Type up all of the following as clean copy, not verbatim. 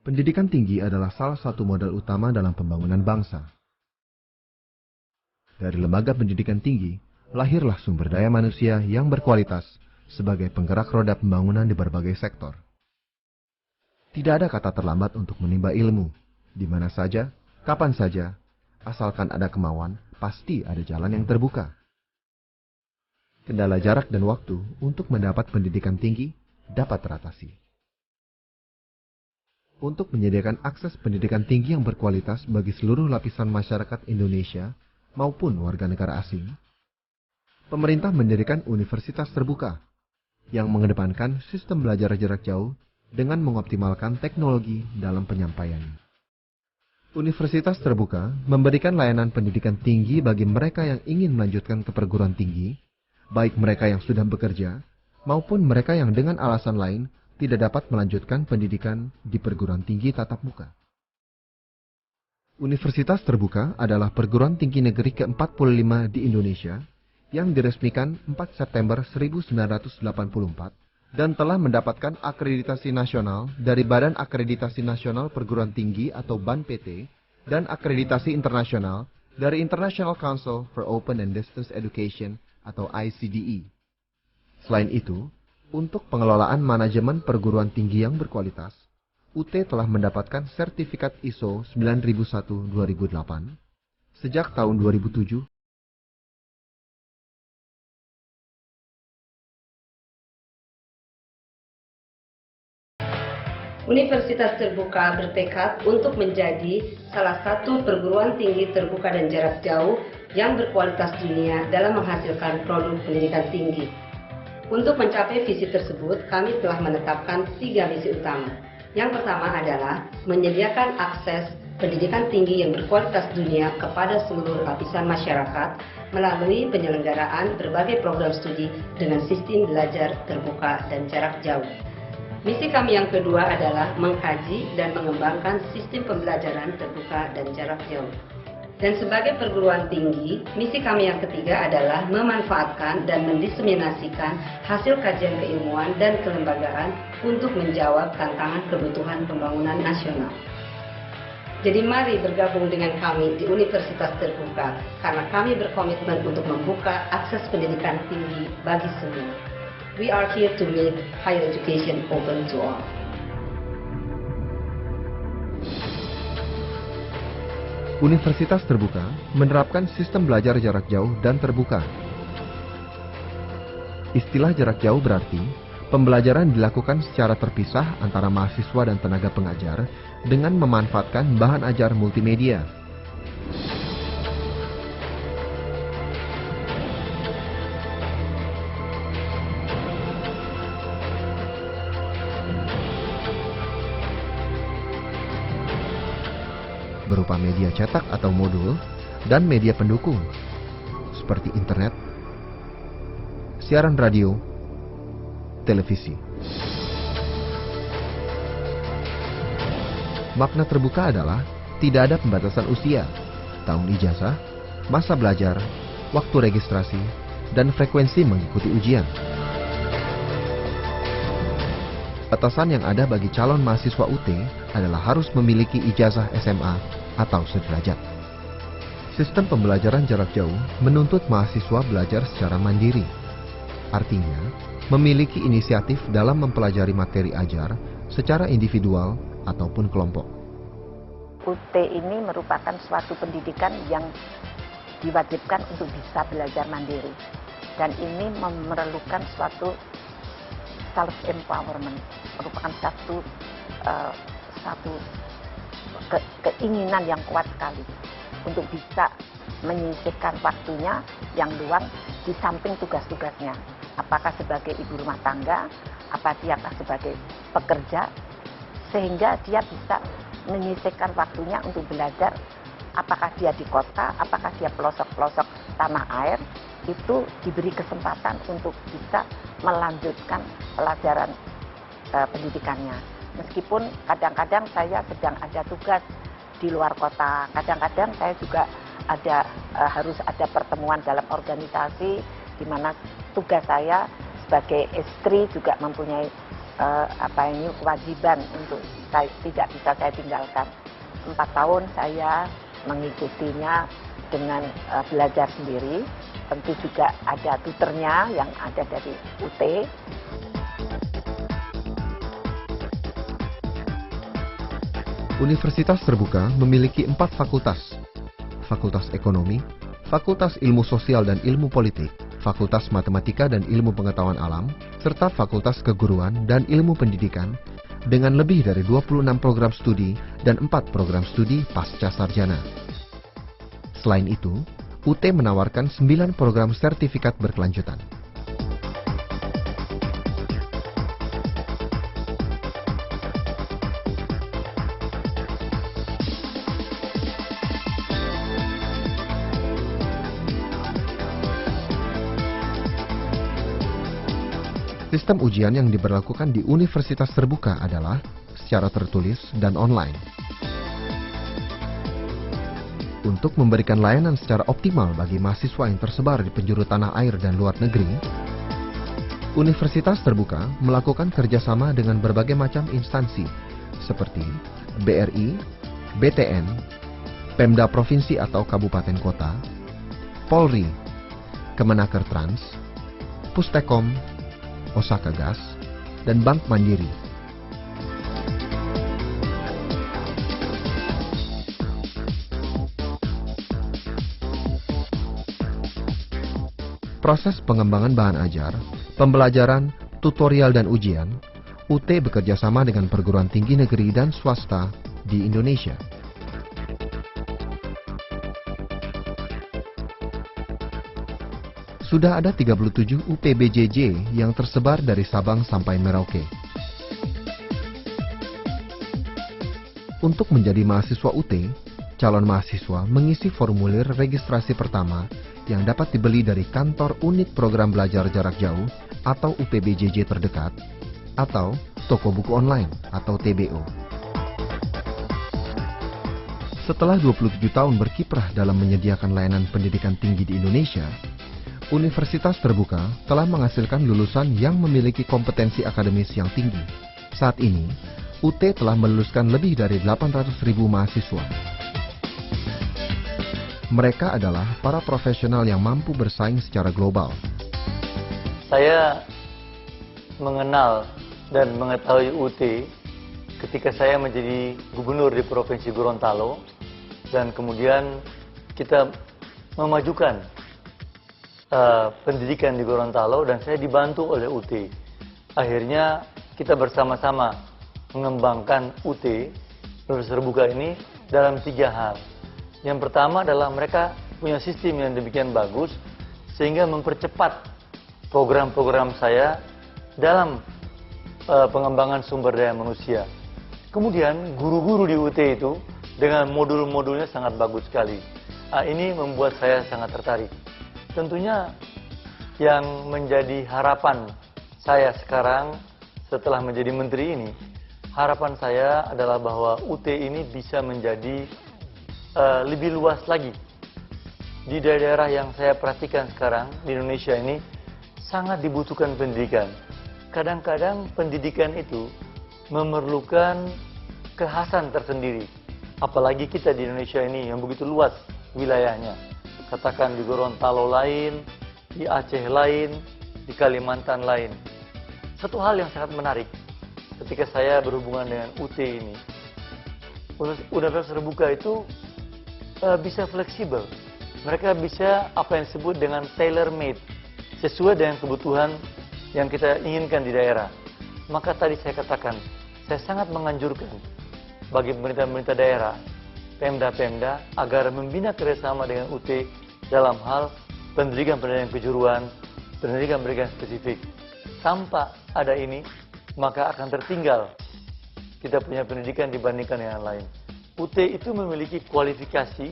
Pendidikan tinggi adalah salah satu modal utama dalam pembangunan bangsa. Dari lembaga pendidikan tinggi, lahirlah sumber daya manusia yang berkualitas sebagai penggerak roda pembangunan di berbagai sektor. Tidak ada kata terlambat untuk menimba ilmu, di mana saja, kapan saja, asalkan ada kemauan, pasti ada jalan yang terbuka. Kendala jarak dan waktu untuk mendapat pendidikan tinggi dapat teratasi. Untuk menyediakan akses pendidikan tinggi yang berkualitas bagi seluruh lapisan masyarakat Indonesia maupun warga negara asing, pemerintah mendirikan universitas terbuka yang mengedepankan sistem belajar jarak jauh dengan mengoptimalkan teknologi dalam penyampaiannya. Universitas terbuka memberikan layanan pendidikan tinggi bagi mereka yang ingin melanjutkan ke perguruan tinggi, baik mereka yang sudah bekerja maupun mereka yang dengan alasan lain tidak dapat melanjutkan pendidikan di perguruan tinggi tatap muka. Universitas terbuka adalah perguruan tinggi negeri ke-45 di Indonesia yang diresmikan 4 September 1984 dan telah mendapatkan akreditasi nasional dari Badan Akreditasi Nasional Perguruan Tinggi atau BAN-PT dan akreditasi internasional dari International Council for Open and Distance Education atau ICDE. Selain itu, untuk pengelolaan manajemen perguruan tinggi yang berkualitas, UT telah mendapatkan sertifikat ISO 9001-2008 sejak tahun 2007. Universitas Terbuka bertekad untuk menjadi salah satu perguruan tinggi terbuka dan jarak jauh yang berkualitas dunia dalam menghasilkan produk pendidikan tinggi. Untuk mencapai visi tersebut, kami telah menetapkan 3 misi utama. Yang pertama adalah menyediakan akses pendidikan tinggi yang berkualitas dunia kepada seluruh lapisan masyarakat melalui penyelenggaraan berbagai program studi dengan sistem belajar terbuka dan jarak jauh. Misi kami yang kedua adalah mengkaji dan mengembangkan sistem pembelajaran terbuka dan jarak jauh. Dan sebagai perguruan tinggi, misi kami yang ketiga adalah memanfaatkan dan mendiseminasikan hasil kajian keilmuan dan kelembagaan untuk menjawab tantangan kebutuhan pembangunan nasional. Jadi mari bergabung dengan kami di Universitas Terbuka, karena kami berkomitmen untuk membuka akses pendidikan tinggi bagi semua. We are here to make higher education open to all. Universitas terbuka menerapkan sistem belajar jarak jauh dan terbuka. Istilah jarak jauh berarti pembelajaran dilakukan secara terpisah antara mahasiswa dan tenaga pengajar dengan memanfaatkan bahan ajar multimedia. Berupa media cetak atau modul dan media pendukung seperti internet, siaran radio, televisi. Makna terbuka adalah tidak ada pembatasan usia, tahun ijazah, masa belajar, waktu registrasi, dan frekuensi mengikuti ujian. Batasan yang ada bagi calon mahasiswa UT adalah harus memiliki ijazah SMA atau sederajat. Sistem pembelajaran jarak jauh menuntut mahasiswa belajar secara mandiri. Artinya, memiliki inisiatif dalam mempelajari materi ajar secara individual ataupun kelompok. UT ini merupakan suatu pendidikan yang diwajibkan untuk bisa belajar mandiri. Dan ini memerlukan suatu self-empowerment, merupakan satu keinginan yang kuat sekali untuk bisa menyisihkan waktunya yang luang di samping tugas-tugasnya. Apakah sebagai ibu rumah tangga, apakah sebagai pekerja, sehingga dia bisa menyisihkan waktunya untuk belajar. Apakah dia di kota, apakah dia pelosok-pelosok tanah air, itu diberi kesempatan untuk bisa melanjutkan pelajaran pendidikannya. Meskipun kadang-kadang saya sedang ada tugas di luar kota, kadang-kadang saya juga harus ada pertemuan dalam organisasi di mana tugas saya sebagai istri juga mempunyai kewajiban untuk tidak bisa saya tinggalkan. 4 tahun saya mengikutinya dengan belajar sendiri. Tentu juga ada tutornya yang ada dari UT. Universitas Terbuka memiliki 4 fakultas. Fakultas Ekonomi, Fakultas Ilmu Sosial dan Ilmu Politik, Fakultas Matematika dan Ilmu Pengetahuan Alam, serta Fakultas Keguruan dan Ilmu Pendidikan dengan lebih dari 26 program studi dan 4 program studi pasca sarjana. Selain itu, UT menawarkan 9 program sertifikat berkelanjutan. Sistem ujian yang diberlakukan di Universitas Terbuka adalah secara tertulis dan online. Untuk memberikan layanan secara optimal bagi mahasiswa yang tersebar di penjuru tanah air dan luar negeri, Universitas Terbuka melakukan kerjasama dengan berbagai macam instansi seperti BRI, BTN, Pemda Provinsi atau Kabupaten Kota, Polri, Kemenaker Trans, Pustekom, Osaka Gas, dan Bank Mandiri. Proses pengembangan bahan ajar, pembelajaran, tutorial dan ujian, UT bekerja sama dengan perguruan tinggi negeri dan swasta di Indonesia. Sudah ada 37 UPBJJ yang tersebar dari Sabang sampai Merauke. Untuk menjadi mahasiswa UT, calon mahasiswa mengisi formulir registrasi pertama yang dapat dibeli dari kantor unit program belajar jarak jauh atau UPBJJ terdekat, atau toko buku online atau TBO. Setelah 27 tahun berkiprah dalam menyediakan layanan pendidikan tinggi di Indonesia, Universitas Terbuka telah menghasilkan lulusan yang memiliki kompetensi akademis yang tinggi. Saat ini, UT telah meluluskan lebih dari 800.000 mahasiswa. Mereka adalah para profesional yang mampu bersaing secara global. Saya mengenal dan mengetahui UT ketika saya menjadi gubernur di Provinsi Gorontalo, dan kemudian kita memajukan pendidikan di Gorontalo dan saya dibantu oleh UT. Akhirnya kita bersama-sama mengembangkan UT, Universitas Terbuka ini dalam 3 hal. Yang pertama adalah mereka punya sistem yang demikian bagus sehingga mempercepat program-program saya dalam pengembangan sumber daya manusia. Kemudian guru-guru di UT itu dengan modul-modulnya sangat bagus sekali. Ini membuat saya sangat tertarik. Tentunya yang menjadi harapan saya sekarang setelah menjadi menteri ini, harapan saya adalah bahwa UT ini bisa menjadi lebih luas lagi. Di daerah yang saya perhatikan sekarang di Indonesia ini sangat dibutuhkan pendidikan. Kadang-kadang pendidikan itu memerlukan kekhasan tersendiri. Apalagi kita di Indonesia ini yang begitu luas wilayahnya. Katakan di Gorontalo lain, di Aceh lain, di Kalimantan lain. Satu hal yang sangat menarik ketika saya berhubungan dengan UT ini, Universitas Terbuka itu bisa fleksibel. Mereka bisa apa yang disebut dengan tailor made, sesuai dengan kebutuhan yang kita inginkan di daerah. Maka tadi saya katakan, saya sangat menganjurkan bagi pemerintah-pemerintah daerah, Pemda-Pemda, agar membina kerjasama dengan UT dalam hal pendidikan-pendidikan kejuruan, pendidikan-pendidikan spesifik. Tanpa ada ini, maka akan tertinggal kita punya pendidikan dibandingkan yang lain. UT itu memiliki kualifikasi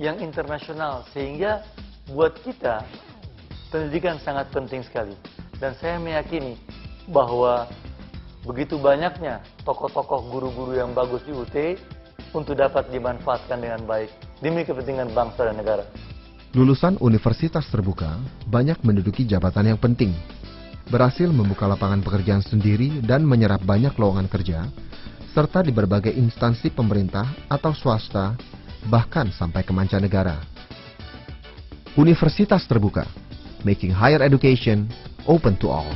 yang internasional, sehingga buat kita pendidikan sangat penting sekali. Dan saya meyakini bahwa begitu banyaknya tokoh-tokoh guru-guru yang bagus di UT untuk dapat dimanfaatkan dengan baik demi kepentingan bangsa dan negara. Lulusan Universitas Terbuka banyak menduduki jabatan yang penting. berhasil membuka lapangan pekerjaan sendiri dan menyerap banyak lowongan kerja, serta di berbagai instansi pemerintah atau swasta, bahkan sampai ke mancanegara. Universitas Terbuka, making higher education open to all.